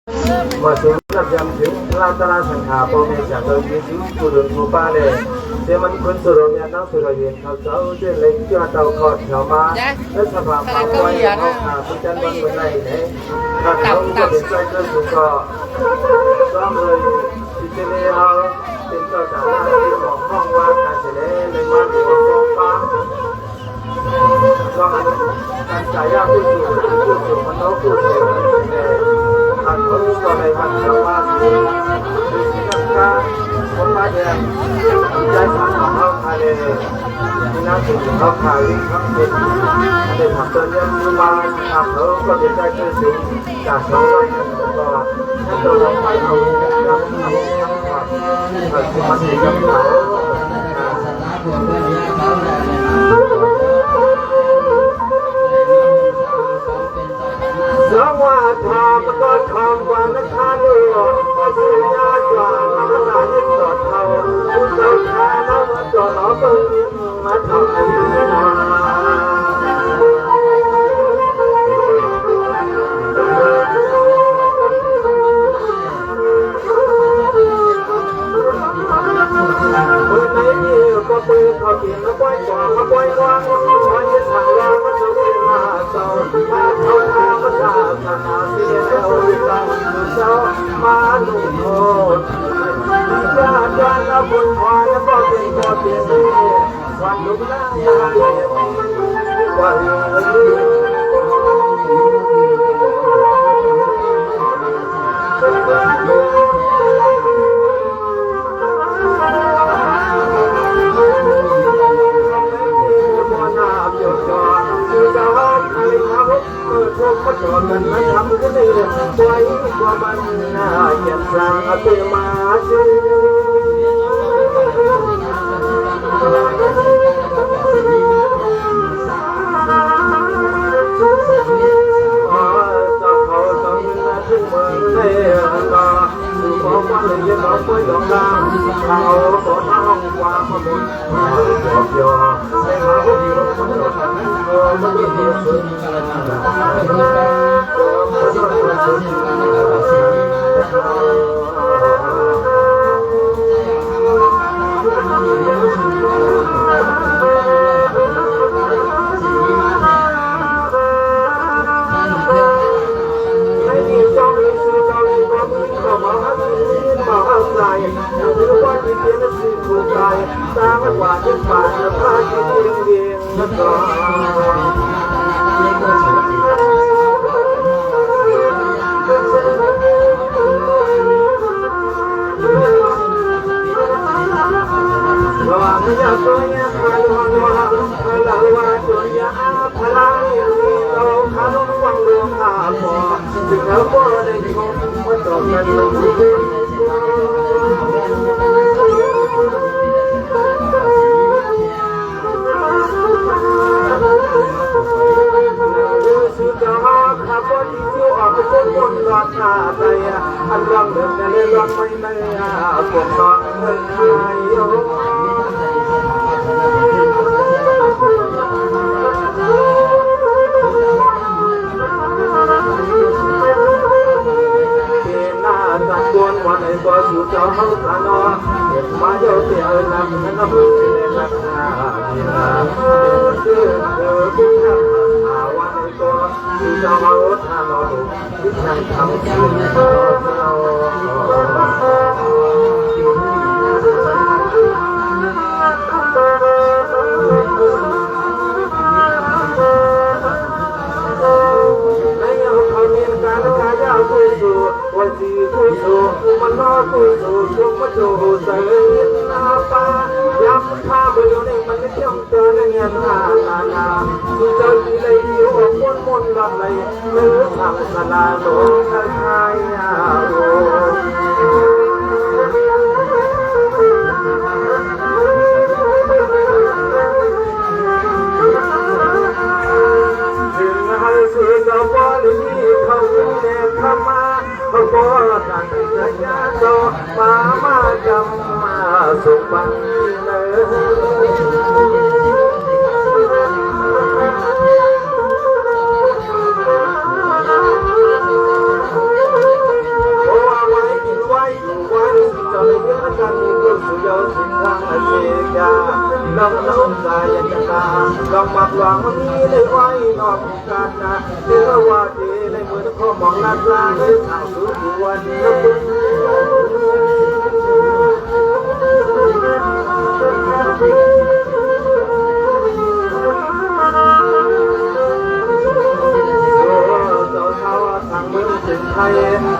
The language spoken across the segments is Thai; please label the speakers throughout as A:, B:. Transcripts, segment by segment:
A: mà chúng là nhằm chứng lao ta la thành hà bao nhiêu chẳng tới những thứ của đường của ba này để mình quân sự rồi nhà nó sự là hiện thảo sáu để lấy cho tàu còn theo ba rất là vào phá quay họ hà phương chân văn bên này đấy là thảo có đến tay cơ cũng có do người thì trên đây họ tìm cho cả là đi một phong qua cả sẽ lấy qua một phong ba do anh chạy ra cuối cùng mình đấu cuối cùng thành phố còn này thành phố ba thì năm ca hôm nay thì trái sản phẩm không hay là nó chỉ không hay đi không được để làm cho nhân như ba làm thở có thể trái cơ sự cả số rồi và các đồ làm phải hầu như các thời gian mà thì trong đóสวัสดิ์ธรรมก็ทำวันนั้นท่านรู้ว่าสุญญาจวนน้ำตายิ่งสดเท่าผู้เจ้าชายน้ำจวนน้องเป็นมาทำให้ก็ปืนเขาเขียนมาปล่อยกว่ามาปล่อยว่างมายึดทางว่างมาจะเป็นมาเจ้ามาเท่าทางมาชาชนะเสียแล้วตั้งเจ้ามาหนุ่มโหดญาติกันละบุญพรแล้วก็เป็นก็เปลี่ยนวันลุกได้วันก็จอดกันมาทำกันเลยไว้กว่ามันน่าจะสร้างเป็นมาจึงจะเขาต้องมาถึงเมืองเล่ก็ดูบอกว่าเลยยังเอาไปดอกดังเขาก็ท้องความมาบุญบอกยอให้มาบุญคนเราทำมันก็เดียวสุดตาไม่หวานยิ่งป่านและพระยิ่งเวียงนักร้องระหว่างไม่อยากตัวยังพลังว่าพลังว่าตัวยังพลังเราขาลงวังรวมหาพอถึงแล้วก็ได้ชมว่าต่อกันลงขับรถที่อยู่ออกไปคนคนรอดหน้าใจอันรังเดินแต่เล่นรังไม่ไม่ปวดท้องเงินหายโยหน้าจับตัววันไหนก็สู่เจ้าห้องตานอนเห็นมาเยอะเสียนักนั่นก็เป็นนักหน้าที่นาชื่อผู้ทำวันไหนก็สู่เจ้าห้องตานอนที่ทำทำชื่อเราวันที่ผู้สูมันน้อผู้สูจงมาดูใจนาปายามข้าไปอยู่ในมันไม่เที่ยงเจอในเงี้ยนานาดูเจ้าที่เลยอยู่คนมนต์แบบไหนหรือทำสนาโลกไทยโอ้ถึงให้สื่อกับว่าที่เขาเด็กเข้ามาพระโพธิ์กันจะยาโตมาจำมาสุบังเลย เ องมักหลองมันมีเลยไว้นอกการนะเชื่อว่าดีเลยมือข้อมองลาดลาเลยทางสู่วันทางเมืองถึงไทย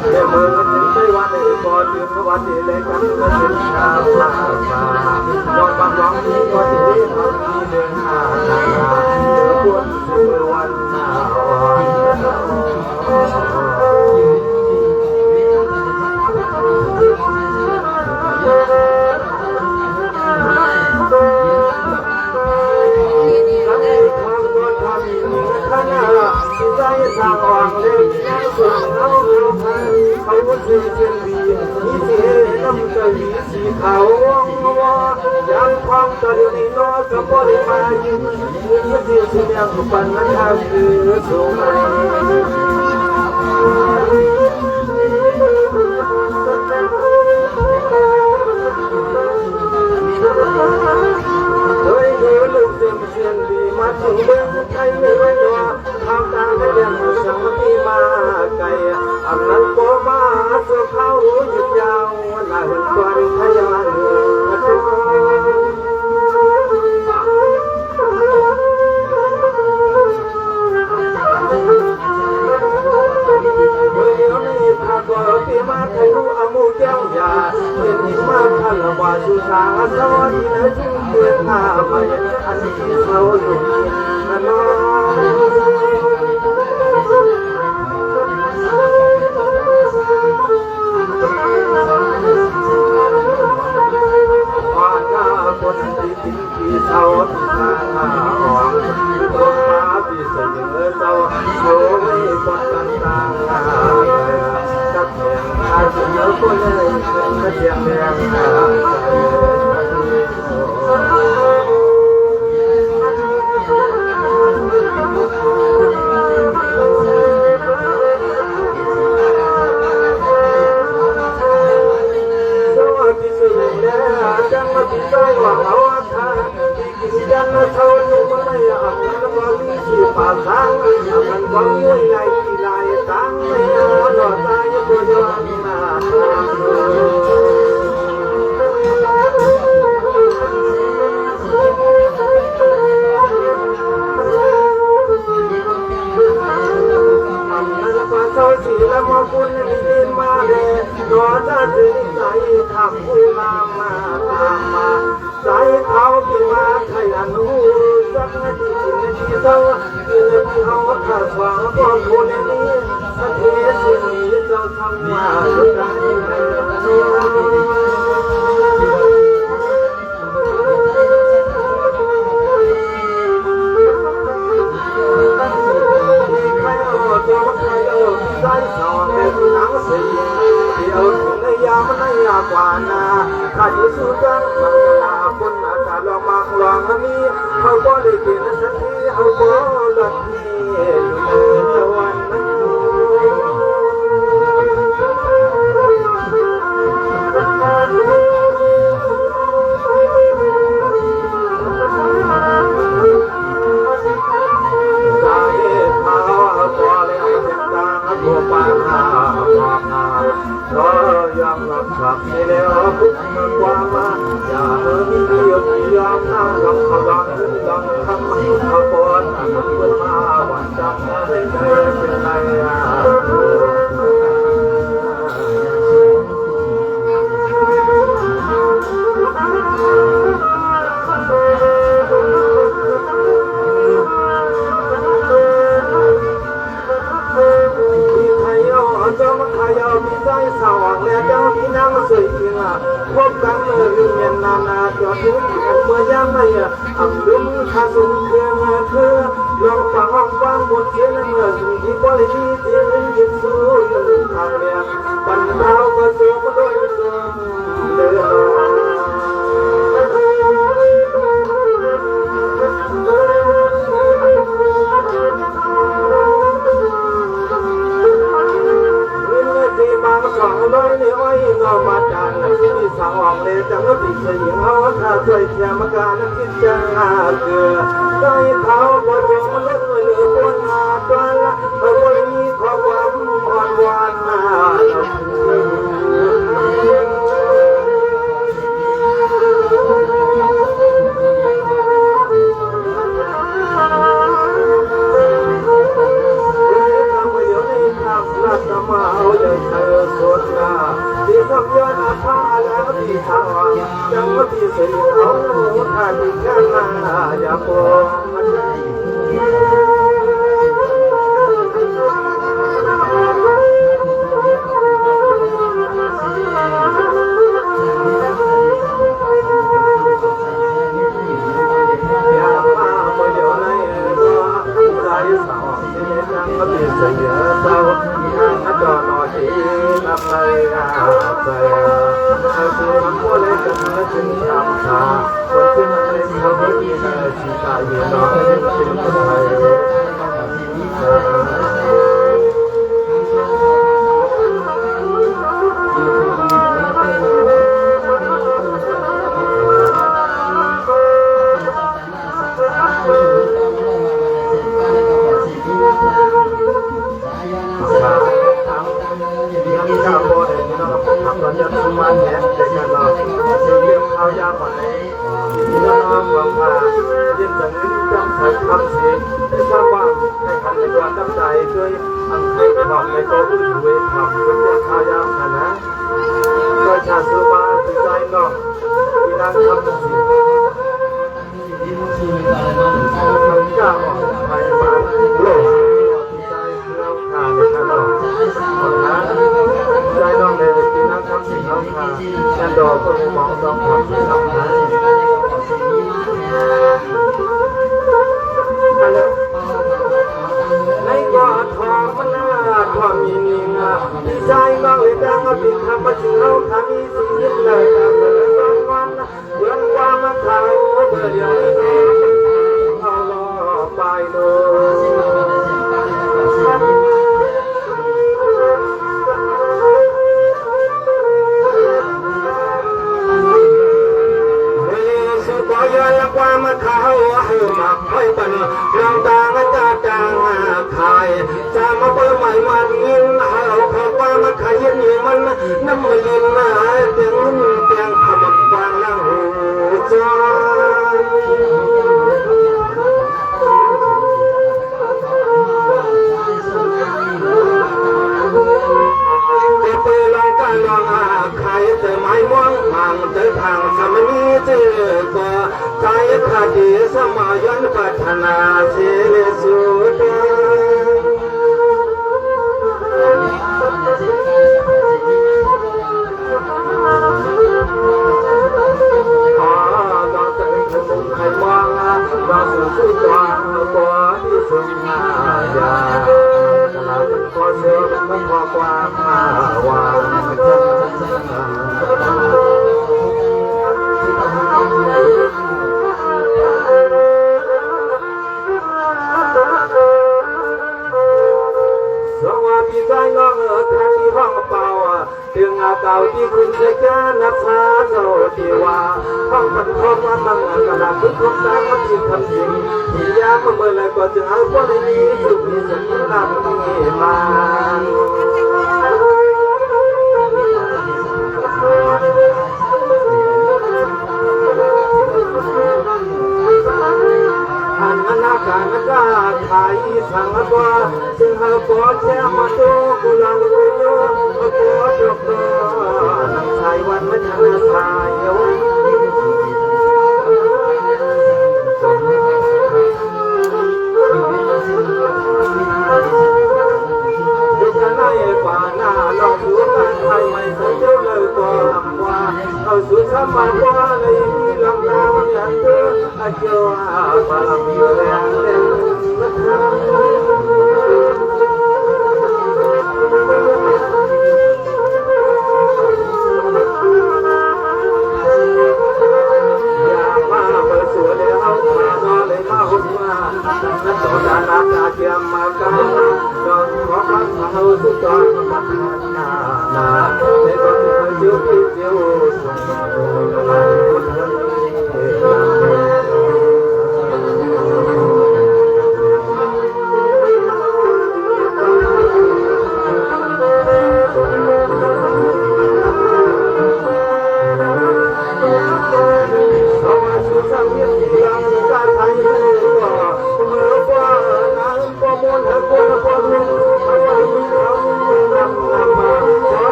A: เดี๋ยวเมืองถึงไต้หวันเลยก่อนยืนวันดีเลยกันก็ถึงชาลาลองฟังร้องนี้ก็ถึงที่ทำที่เดินหาทางเดือดวนเมื่อวันหนใจสร้างวางเล็กสุดเอาเขาเสียเสียงดีมีเสียน้ำใจสีขาวว่องว่ายังความตะเดียวนี้น้อยก็บ่ได้มาอยู่มีเสียเสียงปันนั้นทางคือสูงเฮ้ยเฮ้ยลูกเสียงเสียงดีมาถึงเมืองไทยไม่รู้ว่าทางตาได้เรียนสังมีมาไกลอำนั้นก็มาสุขเขาหยุดยาวหน้าหุ่นตัวทะยานถ้าตัวที่มาไทยรู้อามูแก้วยาเป็นที่มาทันว่าสุชาสวัสดีนะจุ่มเดือนหน้าไปอันที่เขาอยู่นั่นน้คนที่ทิ้งที่เศร้าทางหาหวังคนมาที่เสนอเศร้าโซ่ไม่คนกันต่างหาตัดเสียงอาจจะเยอะคนเลยเป็นเสียงแดงหาจังมาที่ใจว่าเขาท่าที่กินยันมาเท่านุ่มไม่อยากแล้วก็มีชีพาทางมันก็มุ่งในที่ไหนตั้งไม่เอาหน่อใจก็ย้อนมาเจ้าสีละมาคุณดินมาเลยรอจะถึงใจทำผู้ลามาตามมาใจเขาที่มาขยันหูสักนาทีที่เศร้าที่เขาขาดหวังก็คนนี้สักทีสิ่งนี้เจ้าทำมาด้วยใจใจสอนในหนังสีเดียวถึงในยามในยากว่านาข้าจะสู้กันมันจะลาคนอาจจะลองมากลองมีเขาก็เลยกินสักทีเขาก็หลับนี่อยู่ในวันนั้นตัวปาหาความนาเรายังรับขับในเรื่องพุทธความมาอย่าเมื่อมีเดียวที่ยอมนั่งลำเขาดังดังทำให้เขาปวดหันเป็นมาวันจับไม่เคยเป็นไรมีใจสว่างและเจ้าที่นั่งสวยจริงพบกันเลยเมียนนานาจอดถึงเมื่อยามไม่อับดุลข้าสุนเครื่องคือลองฟังห้องฟังบทเสียงเมื่อสิ่งที่บริสุทธิ์ที่ยิ่งสู้ยิ่งทางเรียนปัญหาก็สูงโดยสูงเดินบาง สองร้อยในอ้อยนอมาจานที่สาวออกเลยจังก็ติดเสียงเขาถ้าช่วยแชร์มาการนั้นคิดจะเกลือได้เท้าบนดวงมันเลื่อนเหลือบนหาตัวละบนนี้ขอความอ่อนหวานน่ามาเอาใจเธอสดงาที่ทำยอดอาภาแล้วที่ทางจังว่าที่สิ่งเขาท่าที่แค่นาอย่าปลงมันอย่ามาเมื่อเดี๋ยวในตัวใจสาวที่จังว่าที่สิ่งเขาจอดนอชีนับไปไปเอาสิ่งมันก็เลยจะมาถึงคำสาคนที่มันเลยเขาไม่ดีเลยชีตาอยู่น้อยเป็นคนไทยจะทำมันเนี่ยเด็กกันเราจะเลี้ยงเอายาไปที่เราหวังว่ายิ่งจะนึกจำใส่คำเสียงให้ทราบว่าให้ทันในความตั้งใจช่วยอังให้บอกในโต๊ะอื่นเวทำเป็นเรื่องข้าวยามกันนะก็ชาสุมาติดใจน้องที่นั่งทำสิ่งทำจ้าออกไปมาโลกใจเราขาดในขนมคนนั้นใจน้องเลยที่นั่งทำสิ่งเราขาดยันดอกก็มองต้องทำสิ่งเราขาดในกอดทองมันน่าความมีนิ่งดีใจน้องเลยดังเอาติดทำมาถึงเราทำมีสิ่งเลยเลยตอนวันเพื่อนความมาขายเพื่อเดียวเอาล้อไปเลยความข้าวให้หมักให้ปันน้ำตาจะจางขายจะมาเปิดใหม่มันยินหาขอความขายยินมันน้ำมันยินมาเตียงเตียงขมักวางแล้วจไปลองกันลองขายแต่ไม้ม่วงมังเจอทางสมัยเจอก็ใจขาดีสมัยยันพัฒนาเสเลสุดขอต้องจะเป็นคนให้มองว่าสุดสุดวางตัวที่สุดงายาขอเสียงมันขอความวางสวัสดีใจน้องแค่ที่ห้องเป่าถึงเก่าที่คุณจะแก้นับชาโซที่ว่าห้องมันห้องว่าตั้งกระดาษทุกคนตามมาที่คำจริงที่ยามเมื่อไรก็จะเอาคนนี้สุขมีสุขนำที่มาอันนั้นการกาไทยสังกว่าซึ่งเขาปอดแช่มาโตกุลังกุโยเขาปอดดอกนังชายวันไม่ทันทายยุคนั้นป่าหน้าลองดูกันไทยไม่เคยเจอเลยตัวลำว่าเขาสุดสมัยว่าเลยมีลำน้ำอย่างเธออาเจ้าปาลำอยู่แรงเล่นมาทำอย่ามาเปิดสวนเลยเอามานอนเลยมาหุ่นมานั่นต่อดานาตาเกียมมากันจนขอพักเขาสุดจอดมาพัฒนา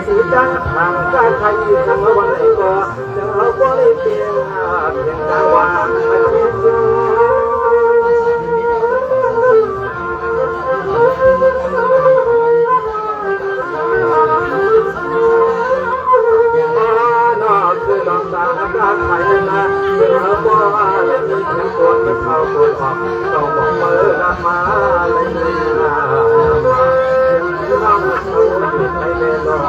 A: สีดังทางการไทยทางวันไหนก็จะเอาก็เลยเพียงทางวางมันเพียงคือลำตาการไทยนะเมื่อว่าและมีแค่คนไม่เข้าคนออกต้องบอกเมื่อมาเลยนะเราเขาไปเล่นรอ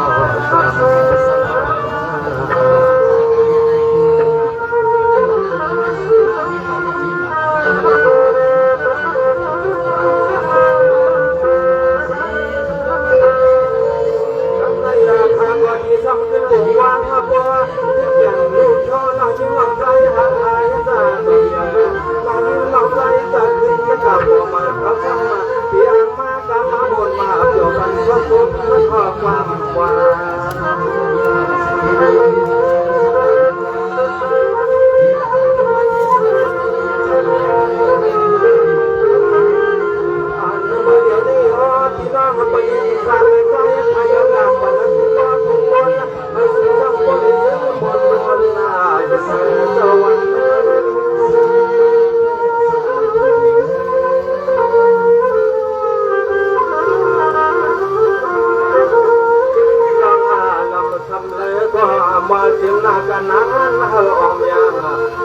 A: ขึ้นหลวงวางมาบัวอย่างลูกช่อเราชิมเราใจหางหายตาเบียร์เราลิ้นเราใจจะขึ้นกับบัวมาเขาทำมาเพียงมากำมาบนมาเกี่ยวกันก็สุดและขอความหวมาเสียงนากันนั้นเฮออมยา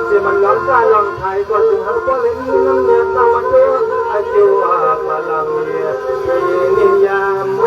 A: เสียมันล้ำการล้ำไทยก็ถึงเขาก็เลยน้ำเนียนน้ำมันเยอะอายุอาพลังเนียนิยาม